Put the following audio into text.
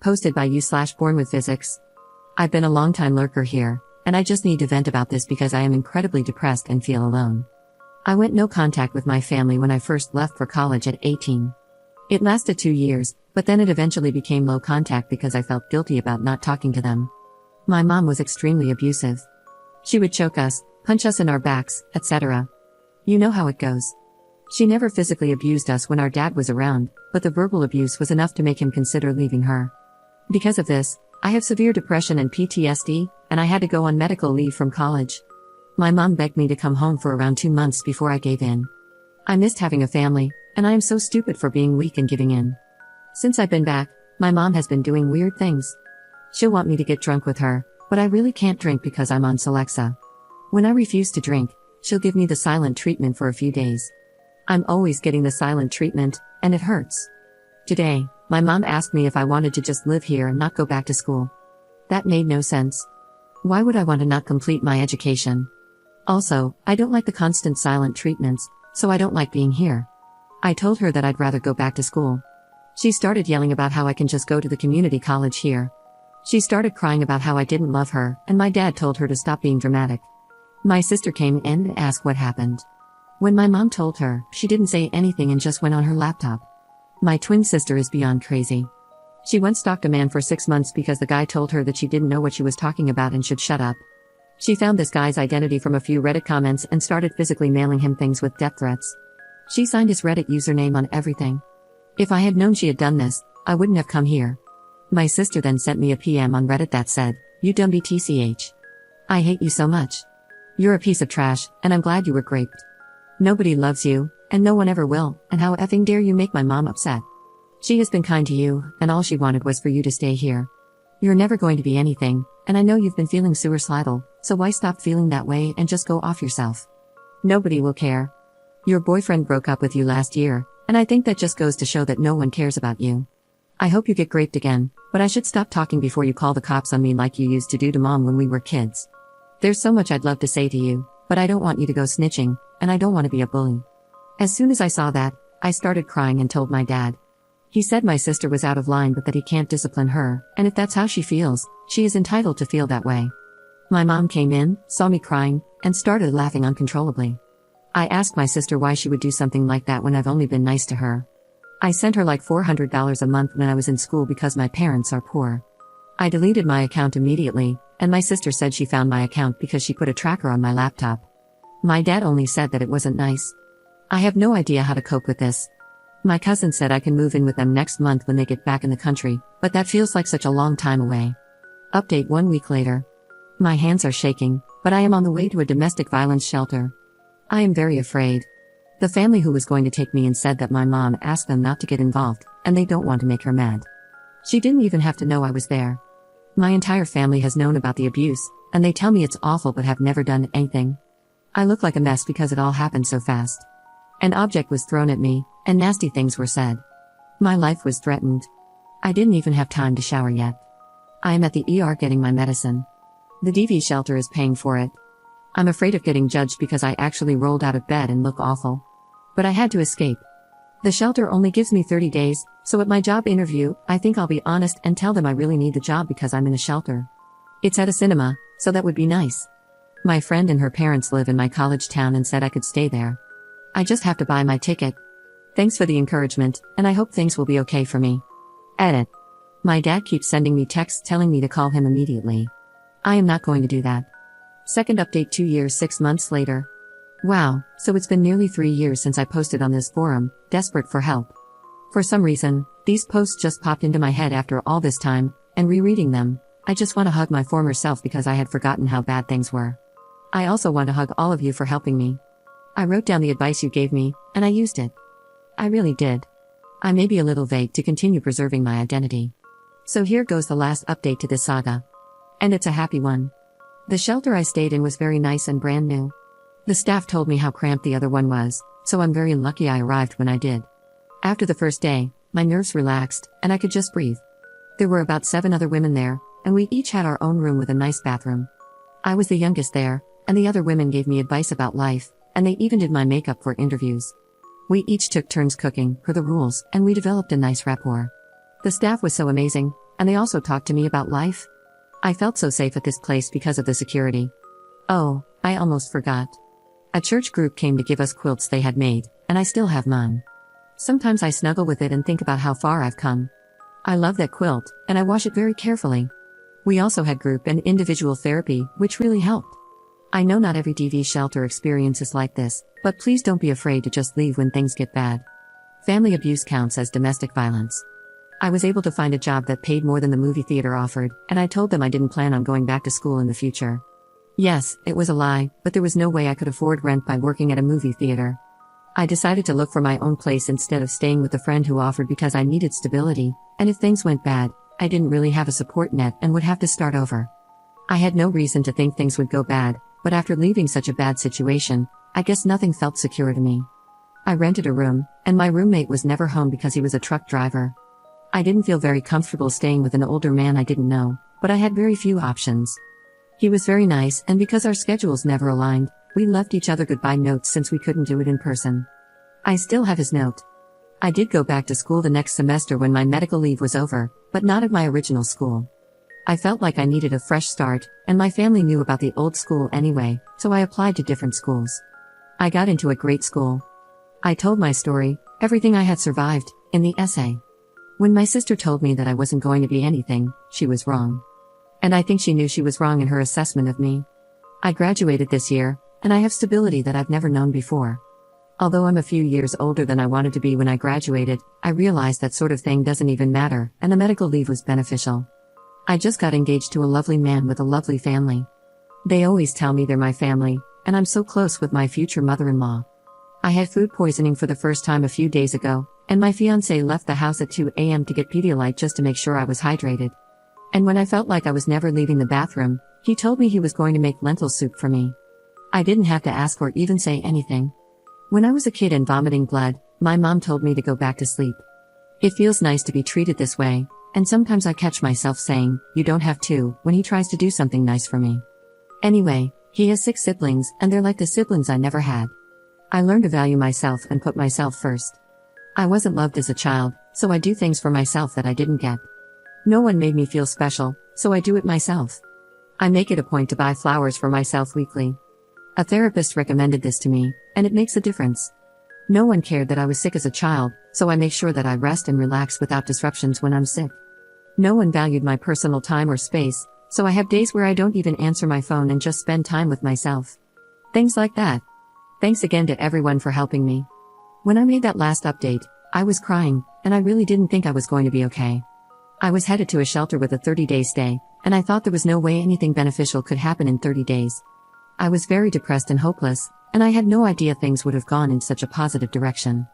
Hosted by you/born with physics. I've been a long-time lurker here, and I just need to vent about this because I am incredibly depressed and feel alone. I went no contact with my family when I first left for college at 18. It lasted 2 years, but then it eventually became low contact because I felt guilty about not talking to them. My mom was extremely abusive. She would choke us, punch us in our backs, etc. You know how it goes. She never physically abused us when our dad was around, but the verbal abuse was enough to make him consider leaving her. Because of this, I have severe depression and PTSD, and I had to go on medical leave from college. My mom begged me to come home for around 2 months before I gave in. I missed having a family, and I am so stupid for being weak and giving in. Since I've been back, my mom has been doing weird things. She'll want me to get drunk with her, but I really can't drink because I'm on Celexa. When I refuse to drink, she'll give me the silent treatment for a few days. I'm always getting the silent treatment, and it hurts. Today, my mom asked me if I wanted to just live here and not go back to school. That made no sense. Why would I want to not complete my education? Also, I don't like the constant silent treatments, so I don't like being here. I told her that I'd rather go back to school. She started yelling about how I can just go to the community college here. She started crying about how I didn't love her, and my dad told her to stop being dramatic. My sister came in and asked what happened. When my mom told her, she didn't say anything and just went on her laptop. My twin sister is beyond crazy. She once stalked a man for 6 months because the guy told her that she didn't know what she was talking about and should shut up. She found this guy's identity from a few Reddit comments and started physically mailing him things with death threats. She signed his Reddit username on everything. If I had known she had done this, I wouldn't have come here. My sister then sent me a PM on Reddit that said, "You dumb BTCH. I hate you so much. You're a piece of trash, and I'm glad you were raped. Nobody loves you, and no one ever will, and how effing dare you make my mom upset. She has been kind to you, and all she wanted was for you to stay here. You're never going to be anything, and I know you've been feeling suicidal, so why stop feeling that way and just go off yourself? Nobody will care. Your boyfriend broke up with you last year, and I think that just goes to show that no one cares about you. I hope you get raped again, but I should stop talking before you call the cops on me like you used to do to mom when we were kids. There's so much I'd love to say to you, but I don't want you to go snitching, and I don't want to be a bully." As soon as I saw that, I started crying and told my dad. He said my sister was out of line but that he can't discipline her, and if that's how she feels, she is entitled to feel that way. My mom came in, saw me crying, and started laughing uncontrollably. I asked my sister why she would do something like that when I've only been nice to her. I sent her like $400 a month when I was in school because my parents are poor. I deleted my account immediately, and my sister said she found my account because she put a tracker on my laptop. My dad only said that it wasn't nice. I have no idea how to cope with this. My cousin said I can move in with them next month when they get back in the country, but that feels like such a long time away. Update 1 week later. My hands are shaking, but I am on the way to a domestic violence shelter. I am very afraid. The family who was going to take me in said that my mom asked them not to get involved, and they don't want to make her mad. She didn't even have to know I was there. My entire family has known about the abuse, and they tell me it's awful but have never done anything. I look like a mess because it all happened so fast. An object was thrown at me, and nasty things were said. My life was threatened. I didn't even have time to shower yet. I am at the ER getting my medicine. The DV shelter is paying for it. I'm afraid of getting judged because I actually rolled out of bed and look awful. But I had to escape. The shelter only gives me 30 days, so at my job interview, I think I'll be honest and tell them I really need the job because I'm in a shelter. It's at a cinema, so that would be nice. My friend and her parents live in my college town and said I could stay there. I just have to buy my ticket. Thanks for the encouragement, and I hope things will be okay for me. Edit. My dad keeps sending me texts telling me to call him immediately. I am not going to do that. Second update 2 years 6 months later. Wow, so it's been nearly 3 years since I posted on this forum, desperate for help. For some reason, these posts just popped into my head after all this time, and rereading them, I just want to hug my former self because I had forgotten how bad things were. I also want to hug all of you for helping me. I wrote down the advice you gave me, and I used it. I really did. I may be a little vague to continue preserving my identity. So here goes the last update to this saga. And it's a happy one. The shelter I stayed in was very nice and brand new. The staff told me how cramped the other one was, so I'm very lucky I arrived when I did. After the first day, my nerves relaxed, and I could just breathe. There were about 7 other women there, and we each had our own room with a nice bathroom. I was the youngest there, and the other women gave me advice about life, and they even did my makeup for interviews. We each took turns cooking, per the rules, and we developed a nice rapport. The staff was so amazing, and they also talked to me about life. I felt so safe at this place because of the security. Oh, I almost forgot. A church group came to give us quilts they had made, and I still have mine. Sometimes I snuggle with it and think about how far I've come. I love that quilt, and I wash it very carefully. We also had group and individual therapy, which really helped. I know not every DV shelter experiences like this, but please don't be afraid to just leave when things get bad. Family abuse counts as domestic violence. I was able to find a job that paid more than the movie theater offered, and I told them I didn't plan on going back to school in the future. Yes, it was a lie, but there was no way I could afford rent by working at a movie theater. I decided to look for my own place instead of staying with a friend who offered because I needed stability, and if things went bad, I didn't really have a support net and would have to start over. I had no reason to think things would go bad, but after leaving such a bad situation, I guess nothing felt secure to me. I rented a room, and my roommate was never home because he was a truck driver. I didn't feel very comfortable staying with an older man I didn't know, but I had very few options. He was very nice, and because our schedules never aligned, we left each other goodbye notes since we couldn't do it in person. I still have his note. I did go back to school the next semester when my medical leave was over, but not at my original school. I felt like I needed a fresh start, and my family knew about the old school anyway, so I applied to different schools. I got into a great school. I told my story, everything I had survived, in the essay. When my sister told me that I wasn't going to be anything, she was wrong. And I think she knew she was wrong in her assessment of me. I graduated this year, and I have stability that I've never known before. Although I'm a few years older than I wanted to be when I graduated, I realized that sort of thing doesn't even matter, and the medical leave was beneficial. I just got engaged to a lovely man with a lovely family. They always tell me they're my family, and I'm so close with my future mother-in-law. I had food poisoning for the first time a few days ago, and my fiancé left the house at 2 a.m. to get Pedialyte just to make sure I was hydrated. And when I felt like I was never leaving the bathroom, he told me he was going to make lentil soup for me. I didn't have to ask or even say anything. When I was a kid and vomiting blood, my mom told me to go back to sleep. It feels nice to be treated this way, and sometimes I catch myself saying, "You don't have to," when he tries to do something nice for me. Anyway, he has 6 siblings, and they're like the siblings I never had. I learned to value myself and put myself first. I wasn't loved as a child, so I do things for myself that I didn't get. No one made me feel special, so I do it myself. I make it a point to buy flowers for myself weekly. A therapist recommended this to me, and it makes a difference. No one cared that I was sick as a child, so I make sure that I rest and relax without disruptions when I'm sick. No one valued my personal time or space, so I have days where I don't even answer my phone and just spend time with myself. Things like that. Thanks again to everyone for helping me. When I made that last update, I was crying, and I really didn't think I was going to be okay. I was headed to a shelter with a 30-day stay, and I thought there was no way anything beneficial could happen in 30 days. I was very depressed and hopeless, and I had no idea things would have gone in such a positive direction.